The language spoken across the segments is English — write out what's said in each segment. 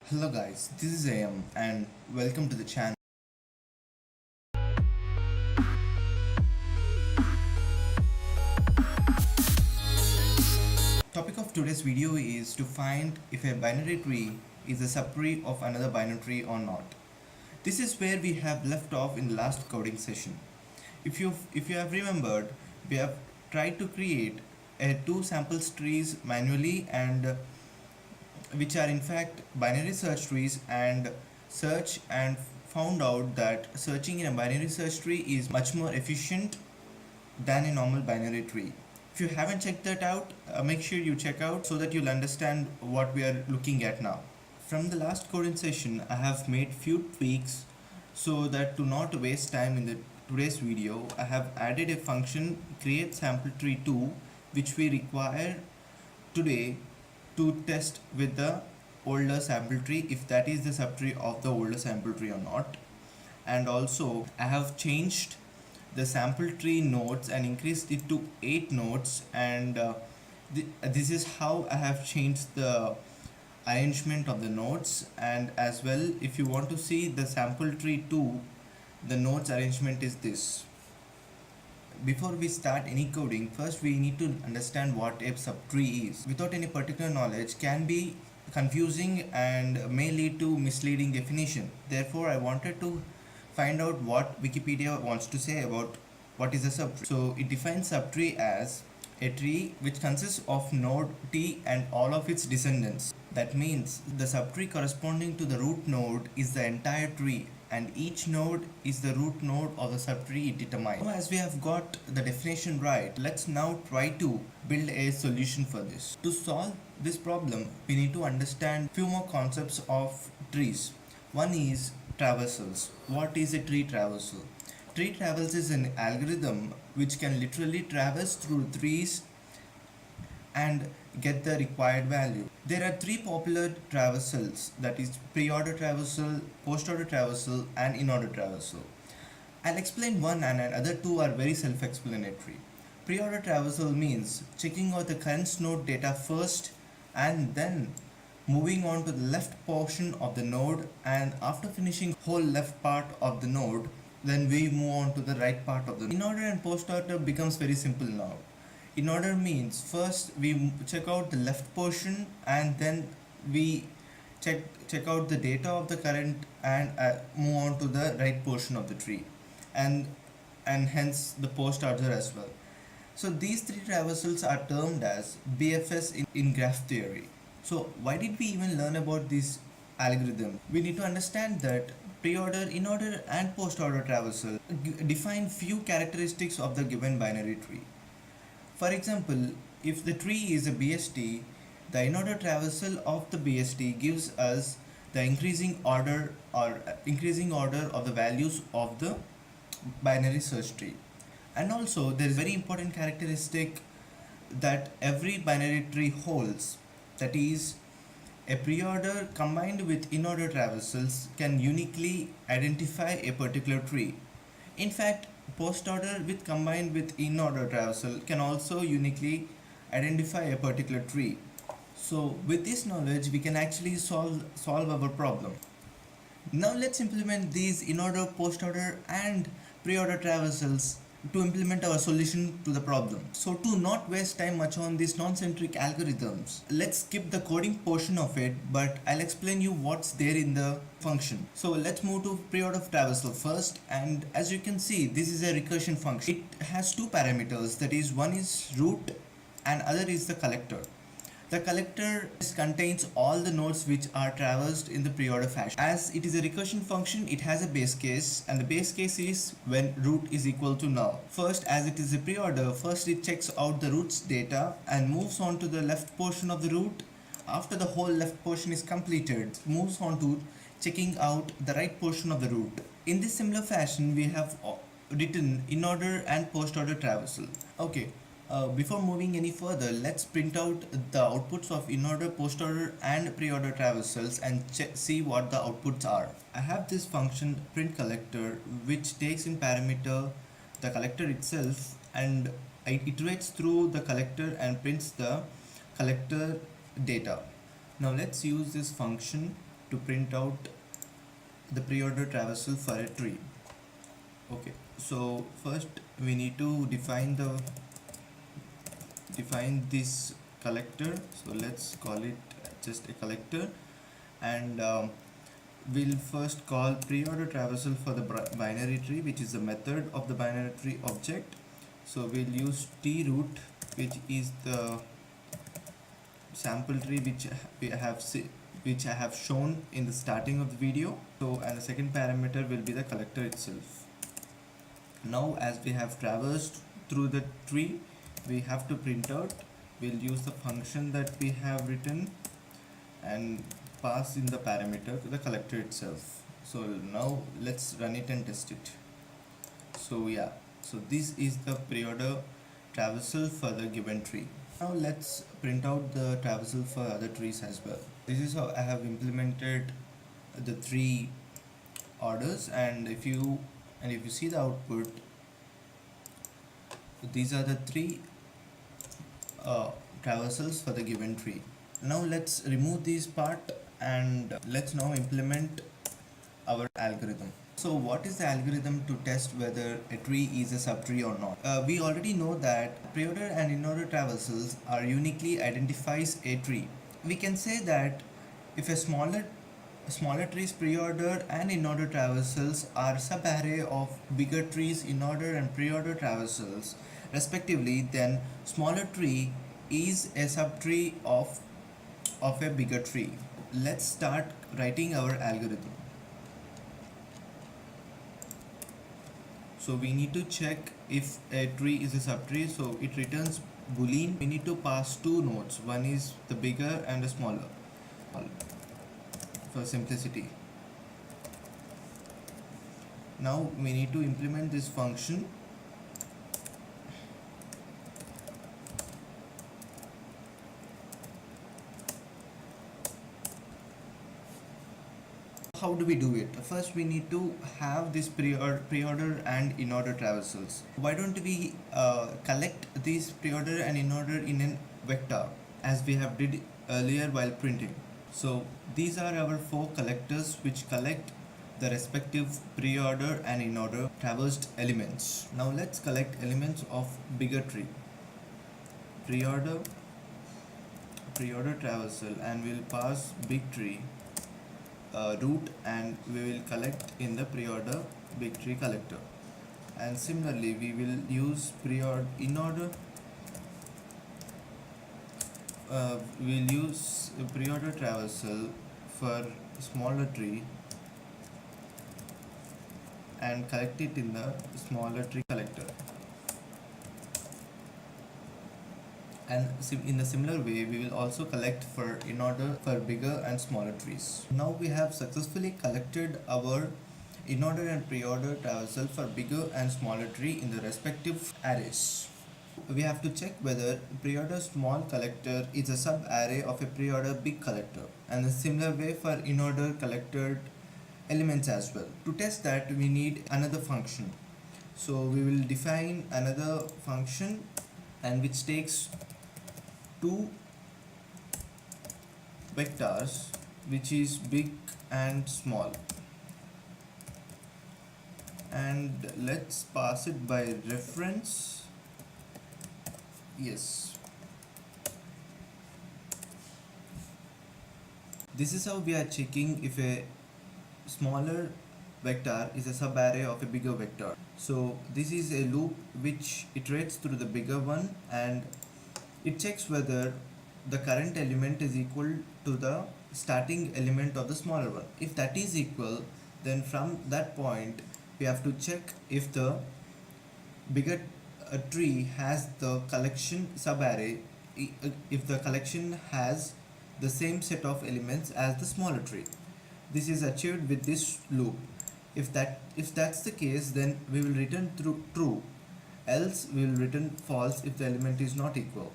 Hello guys, this is AM and welcome to the channel. Topic of today's video is to find if a binary tree is a subtree of another binary tree or not. This is where we have left off in the last coding session. If you have remembered, we have tried to create two samples trees manually and which are in fact binary search trees and search and found out that searching in a binary search tree is much more efficient than a normal binary tree. If you haven't checked that out, make sure you check out so that you'll understand what we are looking at now. From the last coding session, I have made few tweaks so that to not waste time in the today's video, I have added a function create sample tree 2 which we require today to test with the older sample tree if that is the subtree of the older sample tree or not. And also I have changed the sample tree nodes and increased it to 8 nodes, and this is how I have changed the arrangement of the nodes. And as well, if you want to see the sample tree 2, the nodes arrangement is this. Before we start any coding, first we need to understand what a subtree is. Without any particular knowledge can be confusing and may lead to misleading definition. Therefore, I wanted to find out what Wikipedia wants to say about what is a subtree. So it defines subtree as a tree which consists of node T and all of its descendants. That means the subtree corresponding to the root node is the entire tree, and each node is the root node of the subtree it determines. Now, as we have got the definition right, let's now try to build a solution for this. To solve this problem, we need to understand few more concepts of trees. One is traversals. What is a tree traversal? Tree traversal is an algorithm which can literally traverse through trees and get the required value. There are three popular traversals, that is pre-order traversal, post-order traversal and in-order traversal. I'll explain one and other two are very self-explanatory. Pre-order traversal means checking out the current node data first and then moving on to the left portion of the node, and after finishing whole left part of the node, then we move on to the right part of the node. In-order and post-order becomes very simple now. In order means first we check out the left portion and then we check out the data of the current and move on to the right portion of the tree, and hence the post order as well. So these three traversals are termed as BFS in graph theory. So why did we even learn about this algorithm? We need to understand that pre-order, in-order and post-order traversal define few characteristics of the given binary tree. For example, if the tree is a BST, the in-order traversal of the BST gives us the increasing order of the values of the binary search tree. And also there is very important characteristic that every binary tree holds, that is a pre-order combined with in-order traversals can uniquely identify a particular tree. In fact, post-order with combined with in-order traversal can also uniquely identify a particular tree. So with this knowledge we can actually solve our problem. Now let's implement these in-order, post-order and pre-order traversals to implement our solution to the problem. So to not waste time much on these non-centric algorithms, let's skip the coding portion of it, but I'll explain you what's there in the function. So let's move to pre-order traversal first, and as you can see, this is a recursion function. It has two parameters, that is one is root and other is the collector. The collector contains all the nodes which are traversed in the pre-order fashion. As it is a recursion function, it has a base case, and the base case is when root is equal to null. First, as it is a pre-order, first it checks out the root's data and moves on to the left portion of the root. After the whole left portion is completed, moves on to checking out the right portion of the root. In this similar fashion, we have written in-order and post-order traversal. Okay. Before moving any further, let's print out the outputs of in-order, post-order and pre-order traversals and see what the outputs are. I have this function print collector which takes in parameter the collector itself and it iterates through the collector and prints the collector data. Now let's use this function to print out the pre-order traversal for a tree. Okay, so first we need to define this collector. So let's call it just a collector, and we'll first call pre-order traversal for the binary tree, which is the method of the binary tree object. So we'll use troot, which is the sample tree which I have shown in the starting of the video. So, and the second parameter will be the collector itself. Now as we have traversed through the tree, we have to print out. We'll use the function that we have written and pass in the parameter to the collector itself. So now let's run it and test it. So yeah, so this is the pre-order traversal for the given tree. Now let's print out the traversal for other trees as well. This is how I have implemented the three orders, and if you see the output, these are the three traversals for the given tree. Now let's remove this part and let's now implement our algorithm. So what is the algorithm to test whether a tree is a subtree or not? We already know that pre-order and in-order traversals are uniquely identifies a tree. We can say that if a smaller trees pre-order and in-order traversals are subarray of bigger trees in-order and pre-order traversals respectively, then smaller tree is a subtree of a bigger tree. Let's start writing our algorithm. So we need to check if a tree is a subtree, so it returns boolean. We need to pass two nodes, one is the bigger and the smaller for simplicity. Now we need to implement this function. How do we do it? First we need to have this pre-order and in-order traversals. Why don't we collect these pre-order and in-order in a vector as we have did earlier while printing. So these are our four collectors which collect the respective pre-order and in-order traversed elements. Now let's collect elements of bigger tree. Pre-order traversal, and we'll pass big tree root, and we will collect in the pre-order big tree collector. And similarly we will use in-order we'll use pre-order traversal for smaller tree and collect it in the smaller tree collector. And in a similar way we will also collect for in-order for bigger and smaller trees. Now we have successfully collected our in-order and pre-order traversal for bigger and smaller tree in the respective arrays. We have to check whether pre-order small collector is a sub-array of a pre-order big collector, and a similar way for in-order collected elements as well. To test that we need another function. So we will define another function and which takes two vectors, which is big and small, and let's pass it by reference. Yes, this is how we are checking if a smaller vector is a subarray of a bigger vector. So this is a loop which iterates through the bigger one, and it checks whether the current element is equal to the starting element of the smaller one. If that is equal, then from that point we have to check if the bigger tree has the collection subarray, if the collection has the same set of elements as the smaller tree. This is achieved with this loop. If that's the case, then we will return true, else we will return false if the element is not equal.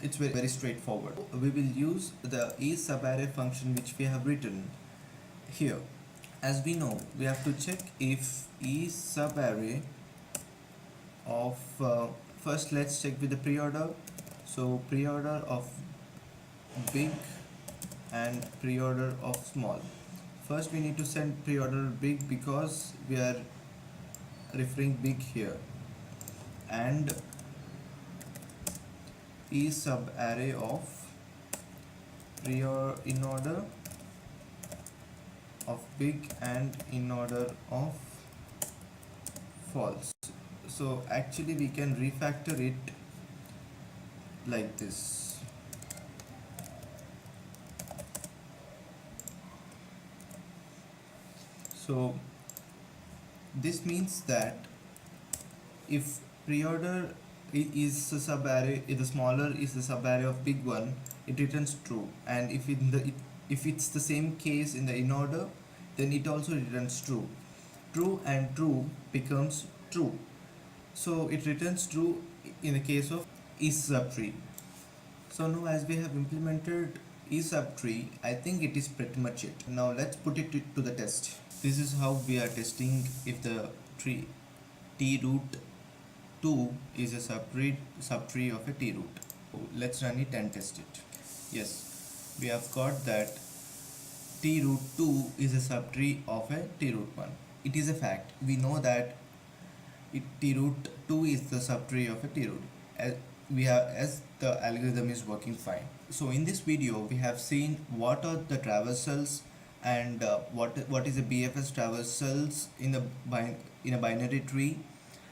It's very straightforward. We will use the isSubarray function which we have written here. As we know, we have to check if isSubarray of first let's check with the pre-order. So pre-order of big and pre-order of small. First we need to send pre-order big because we are referring big here, and is sub array of in order of big and in order of false. So actually we can refactor it like this. So this means that if pre-order is a sub array, if the smaller is the sub array of big one, it returns true, and if it's the same case in the in order, then it also returns true. True and true becomes true, so it returns true in the case of is subtree. So now as we have implemented is subtree, I think it is pretty much it. Now let's put it to the test. This is how we are testing if the tree t root 2 is a subtree of a t root. So let's run it and test it. Yes, we have got that t root 2 is a subtree of a t root 1. It is a fact. We know that t root 2 is the subtree of a t root, as the algorithm is working fine. So in this video we have seen what are the traversals and what is a BFS traversals in a binary tree,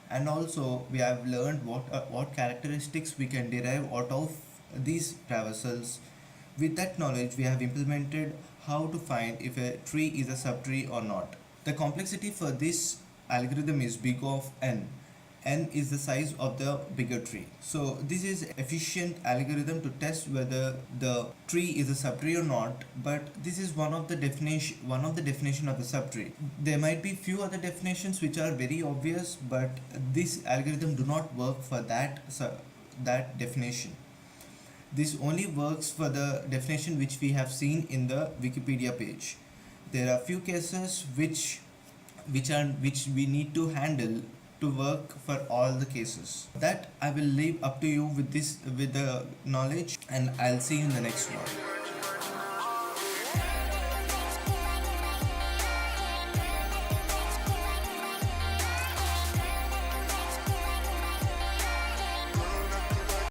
and also we have learned what characteristics we can derive out of these traversals. With that knowledge, we have implemented how to find if a tree is a subtree or not. The complexity for this algorithm is big of n. N is the size of the bigger tree. So this is efficient algorithm to test whether the tree is a subtree or not, but this is one of the definition of the subtree. There might be few other definitions which are very obvious, but this algorithm do not work for that definition. This only works for the definition which we have seen in the Wikipedia page. There are few cases which we need to handle to work for all the cases. That I will leave up to you with the knowledge, and I'll see you in the next one.